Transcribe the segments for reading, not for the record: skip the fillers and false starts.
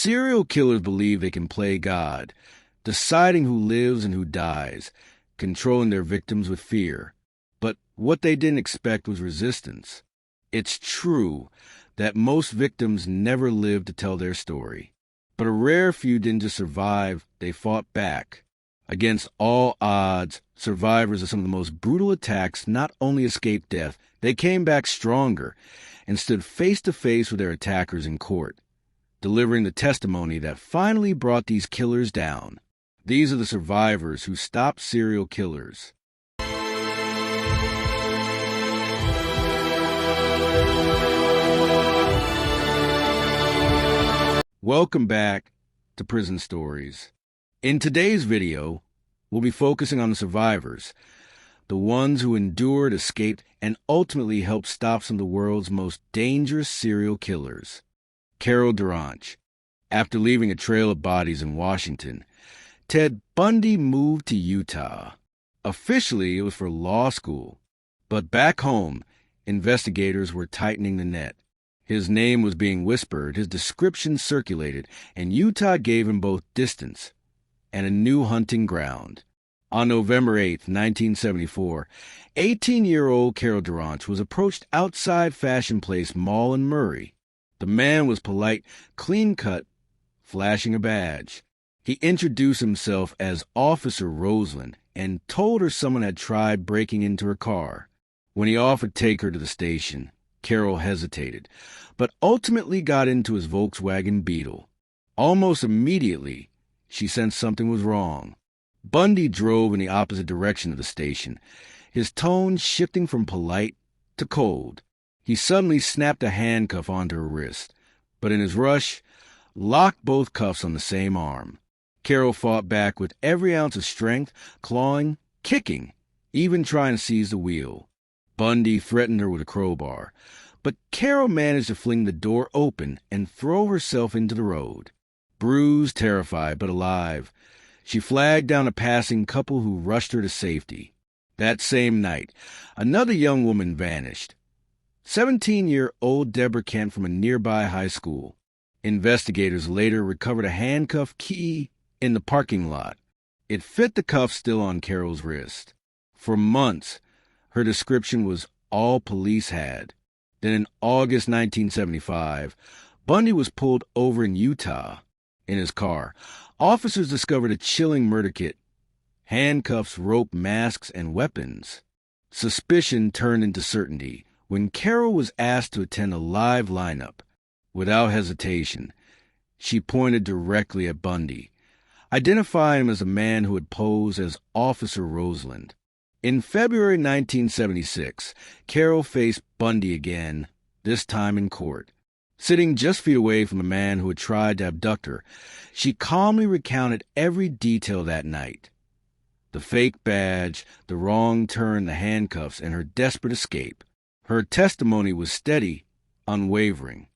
Serial killers believe they can play God, deciding who lives and who dies, controlling their victims with fear. But what they didn't expect was resistance. It's true that most victims never lived to tell their story. But a rare few didn't just survive, they fought back. Against all odds, survivors of some of the most brutal attacks not only escaped death, they came back stronger and stood face to face with their attackers in court, delivering the testimony that finally brought these killers down. These are the survivors who stopped serial killers. Welcome back to Prison Stories. In today's video, we'll be focusing on the survivors, the ones who endured, escaped, and ultimately helped stop some of the world's most dangerous serial killers. Carol Durant. After leaving a trail of bodies in Washington, Ted Bundy moved to Utah. Officially, it was for law school, but back home, investigators were tightening the net. His name was being whispered, his description circulated, and Utah gave him both distance and a new hunting ground. On November 8, 1974, 18-year-old Carol Durant was approached outside Fashion Place Mall in Murray. The man was polite, clean-cut, flashing a badge. He introduced himself as Officer Roseland and told her someone had tried breaking into her car. When he offered to take her to the station, Carol hesitated, but ultimately got into his Volkswagen Beetle. Almost immediately, she sensed something was wrong. Bundy drove in the opposite direction of the station, his tone shifting from polite to cold. He suddenly snapped a handcuff onto her wrist, but in his rush, locked both cuffs on the same arm. Carol fought back with every ounce of strength, clawing, kicking, even trying to seize the wheel. Bundy threatened her with a crowbar, but Carol managed to fling the door open and throw herself into the road. Bruised, terrified, but alive, she flagged down a passing couple who rushed her to safety. That same night, another young woman vanished. 17-year-old Deborah Kent from a nearby high school. Investigators later recovered a handcuff key in the parking lot. It fit the cuff still on Carol's wrist. For months, her description was all police had. Then in August 1975, Bundy was pulled over in Utah. In his car, officers discovered a chilling murder kit: handcuffs, rope, masks, and weapons. Suspicion turned into certainty when Carol was asked to attend a live lineup. Without hesitation, she pointed directly at Bundy, identifying him as a man who had posed as Officer Roseland. In February 1976, Carol faced Bundy again, this time in court. Sitting just feet away from the man who had tried to abduct her, she calmly recounted every detail that night. The fake badge, the wrong turn, the handcuffs, and her desperate escape. Her testimony was steady, unwavering.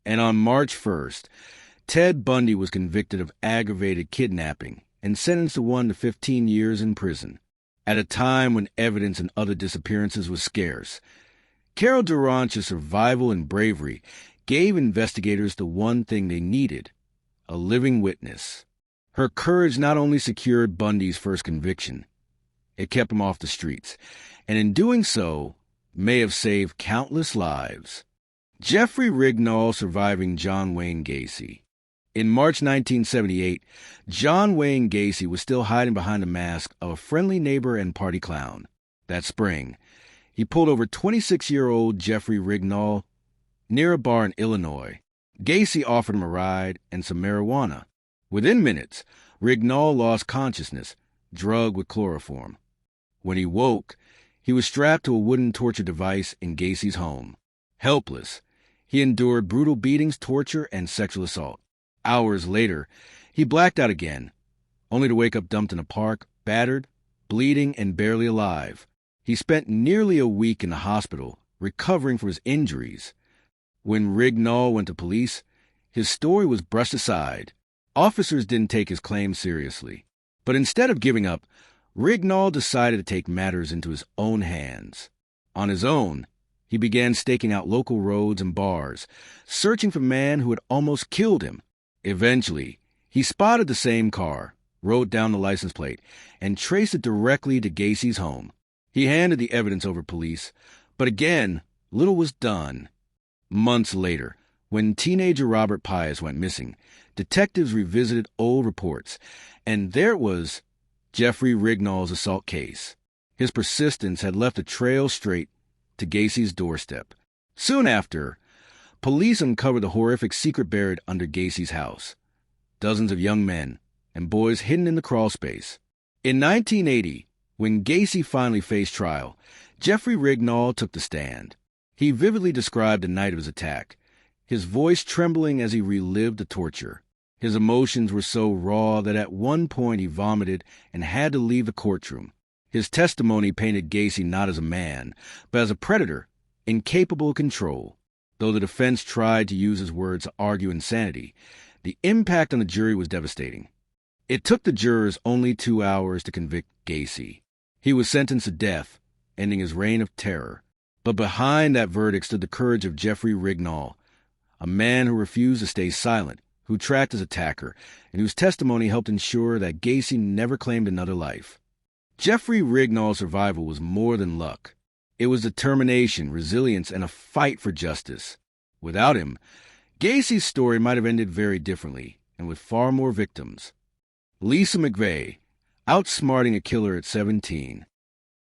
And on March 1st, Ted Bundy was convicted of aggravated kidnapping and sentenced to 1 to 15 years in prison. At a time when evidence in other disappearances was scarce, Carol Durant's survival and bravery gave investigators the one thing they needed: a living witness. Her courage not only secured Bundy's first conviction, it kept him off the streets, and in doing so, may have saved countless lives. Jeffrey Rignall surviving John Wayne Gacy. In March 1978, John Wayne Gacy was still hiding behind the mask of a friendly neighbor and party clown. That spring, he pulled over 26-year-old Jeffrey Rignall near a bar in Illinois. Gacy offered him a ride and some marijuana. Within minutes, Rignall lost consciousness, drugged with chloroform. When he woke, he was strapped to a wooden torture device in Gacy's home. Helpless, he endured brutal beatings, torture, and sexual assault. Hours later, he blacked out again, only to wake up dumped in a park, battered, bleeding, and barely alive. He spent nearly a week in the hospital, recovering from his injuries. When Rignall went to police, his story was brushed aside. Officers didn't take his claim seriously. But instead of giving up, Rignall decided to take matters into his own hands. On his own, he began staking out local roads and bars, searching for the man who had almost killed him. Eventually, he spotted the same car, wrote down the license plate, and traced it directly to Gacy's home. He handed the evidence over to police, but again, little was done. Months later, when teenager Robert Pius went missing, detectives revisited old reports, and there it was, Jeffrey Rignall's assault case. His persistence had left a trail straight to Gacy's doorstep. Soon after, police uncovered the horrific secret buried under Gacy's house. Dozens of young men and boys hidden in the crawlspace. In 1980, when Gacy finally faced trial, Jeffrey Rignall took the stand. He vividly described the night of his attack, his voice trembling as he relived the torture. His emotions were so raw that at one point he vomited and had to leave the courtroom. His testimony painted Gacy not as a man, but as a predator, incapable of control. Though the defense tried to use his words to argue insanity, the impact on the jury was devastating. It took the jurors only 2 hours to convict Gacy. He was sentenced to death, ending his reign of terror. But behind that verdict stood the courage of Jeffrey Rignall, a man who refused to stay silent, who tracked his attacker, and whose testimony helped ensure that Gacy never claimed another life. Jeffrey Rignall's survival was more than luck. It was determination, resilience, and a fight for justice. Without him, Gacy's story might have ended very differently, and with far more victims. Lisa McVeigh, outsmarting a killer at 17.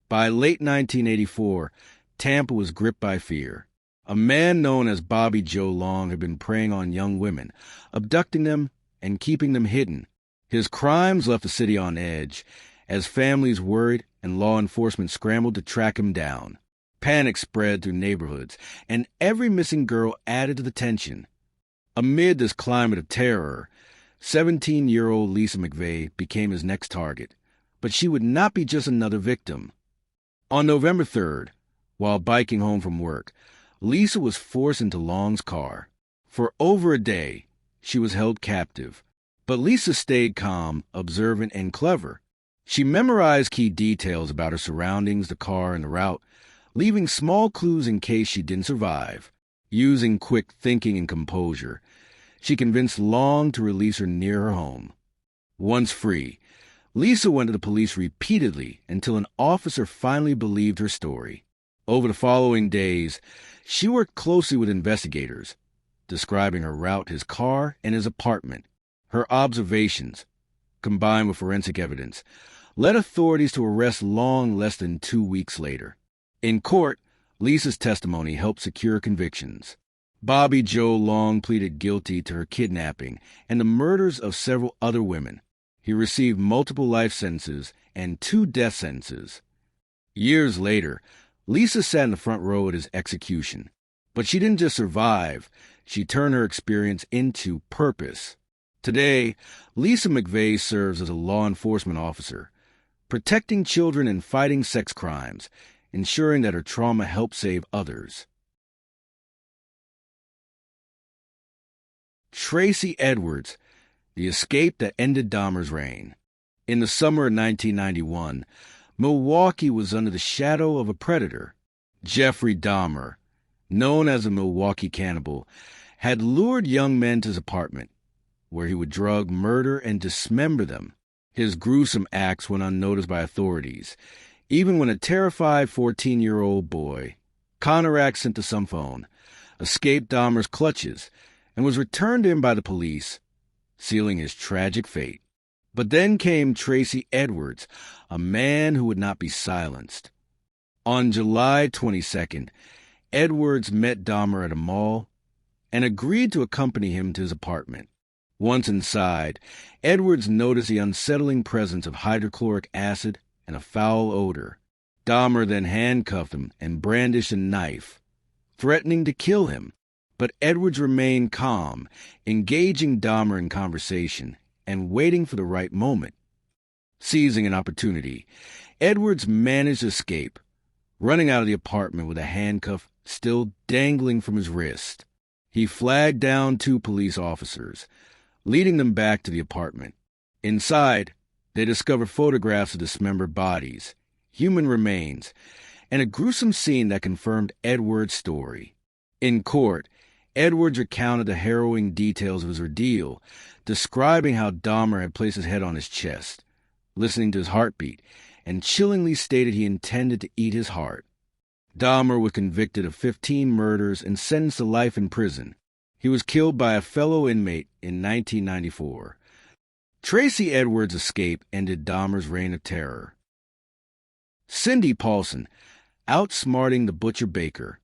By late 1984, Tampa was gripped by fear. A man known as Bobby Joe Long had been preying on young women, abducting them and keeping them hidden. His crimes left the city on edge, as families worried and law enforcement scrambled to track him down. Panic spread through neighborhoods, and every missing girl added to the tension. Amid this climate of terror, 17-year-old Lisa McVeigh became his next target. But she would not be just another victim. On November 3rd, while biking home from work, Lisa was forced into Long's car. For over a day, she was held captive. But Lisa stayed calm, observant, and clever. She memorized key details about her surroundings, the car, and the route, leaving small clues in case she didn't survive. Using quick thinking and composure, she convinced Long to release her near her home. Once free, Lisa went to the police repeatedly until an officer finally believed her story. Over the following days, she worked closely with investigators, describing her route, his car, and his apartment. Her observations, combined with forensic evidence, led authorities to arrest Long less than 2 weeks later. In court, Lisa's testimony helped secure convictions. Bobby Joe Long pleaded guilty to her kidnapping and the murders of several other women. He received multiple life sentences and 2 death sentences. Years later, Lisa sat in the front row at his execution. But she didn't just survive, she turned her experience into purpose. Today, Lisa McVeigh serves as a law enforcement officer, protecting children and fighting sex crimes, ensuring that her trauma helps save others. Tracy Edwards, the escape that ended Dahmer's reign. In the summer of 1991, Milwaukee was under the shadow of a predator. Jeffrey Dahmer, known as the Milwaukee Cannibal, had lured young men to his apartment, where he would drug, murder, and dismember them. His gruesome acts went unnoticed by authorities, even when a terrified 14-year-old boy, Conorak sent to some phone, escaped Dahmer's clutches and was returned to him by the police, sealing his tragic fate. But then came Tracy Edwards, a man who would not be silenced. On July 22nd, Edwards met Dahmer at a mall and agreed to accompany him to his apartment. Once inside, Edwards noticed the unsettling presence of hydrochloric acid and a foul odor. Dahmer then handcuffed him and brandished a knife, threatening to kill him. But Edwards remained calm, engaging Dahmer in conversation and waiting for the right moment. Seizing an opportunity, Edwards managed to escape, running out of the apartment with a handcuff still dangling from his wrist. He flagged down 2 police officers, leading them back to the apartment. Inside, they discovered photographs of dismembered bodies, human remains, and a gruesome scene that confirmed Edwards' story. In court, Edwards recounted the harrowing details of his ordeal, describing how Dahmer had placed his head on his chest, listening to his heartbeat, and chillingly stated he intended to eat his heart. Dahmer was convicted of 15 murders and sentenced to life in prison. He was killed by a fellow inmate in 1994. Tracy Edwards' escape ended Dahmer's reign of terror. Cindy Paulson, outsmarting the butcher baker.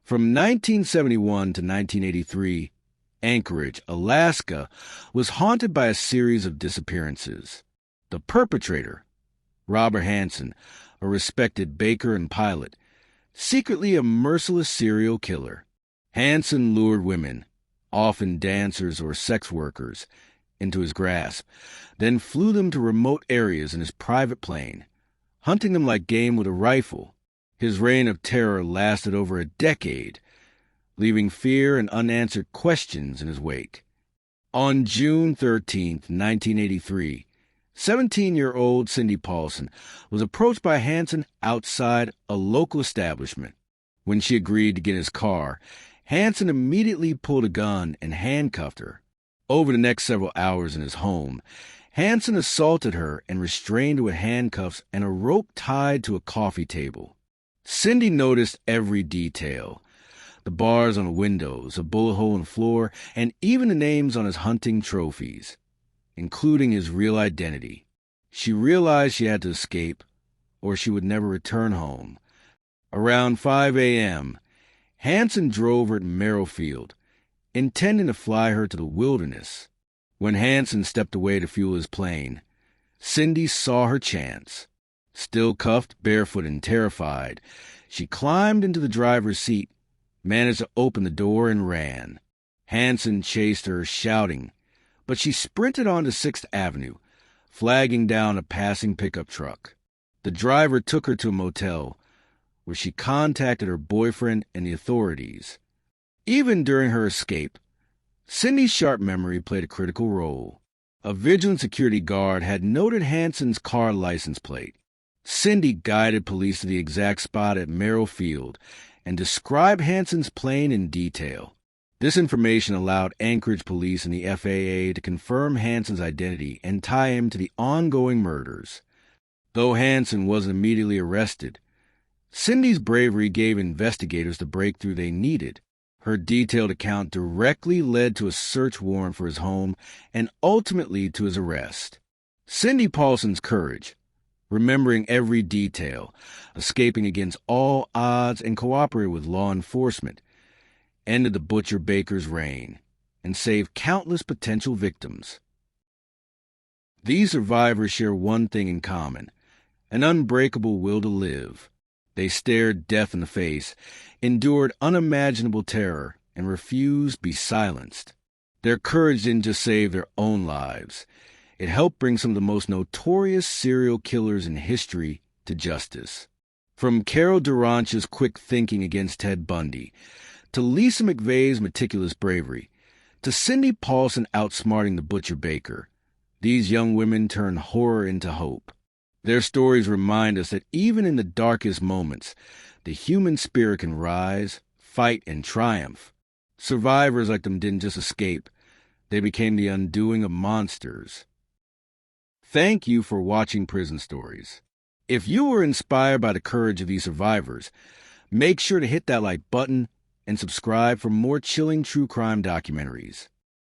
From 1971 to 1983, Anchorage, Alaska, was haunted by a series of disappearances. The perpetrator, Robert Hansen, a respected baker and pilot, secretly a merciless serial killer. Hansen lured women, often dancers or sex workers, into his grasp, then flew them to remote areas in his private plane, hunting them like game with a rifle. His reign of terror lasted over a decade, leaving fear and unanswered questions in his wake. On June 13, 1983, 17-year-old Cindy Paulson was approached by Hansen outside a local establishment. When she agreed to get in his car, Hansen immediately pulled a gun and handcuffed her. Over the next several hours in his home, Hansen assaulted her and restrained her with handcuffs and a rope tied to a coffee table. Cindy noticed every detail: the bars on the windows, a bullet hole in the floor, and even the names on his hunting trophies, including his real identity. She realized she had to escape, or she would never return home. Around 5 a.m., Hansen drove her to Merrifield, intending to fly her to the wilderness. When Hansen stepped away to fuel his plane, Cindy saw her chance. Still cuffed, barefoot, and terrified, she climbed into the driver's seat, managed to open the door, and ran. Hansen chased her, shouting, but she sprinted onto 6th Avenue, flagging down a passing pickup truck. The driver took her to a motel, where she contacted her boyfriend and the authorities. Even during her escape, Cindy's sharp memory played a critical role. A vigilant security guard had noted Hansen's car license plate. Cindy guided police to the exact spot at Merrifield and described Hansen's plane in detail. This information allowed Anchorage police and the FAA to confirm Hansen's identity and tie him to the ongoing murders. Though Hansen wasn't immediately arrested, Cindy's bravery gave investigators the breakthrough they needed. Her detailed account directly led to a search warrant for his home and ultimately to his arrest. Cindy Paulson's courage, remembering every detail, escaping against all odds, and cooperating with law enforcement, ended the butcher baker's reign and saved countless potential victims. These survivors share one thing in common: an unbreakable will to live. They stared death in the face, endured unimaginable terror, and refused to be silenced. Their courage didn't just save their own lives. It helped bring some of the most notorious serial killers in history to justice. From Carol Duranche's quick thinking against Ted Bundy, to Lisa McVeigh's meticulous bravery, to Cindy Paulson outsmarting the butcher baker, these young women turned horror into hope. Their stories remind us that even in the darkest moments, the human spirit can rise, fight, and triumph. Survivors like them didn't just escape. They became the undoing of monsters. Thank you for watching Prison Stories. If you were inspired by the courage of these survivors, make sure to hit that like button and subscribe for more chilling true crime documentaries.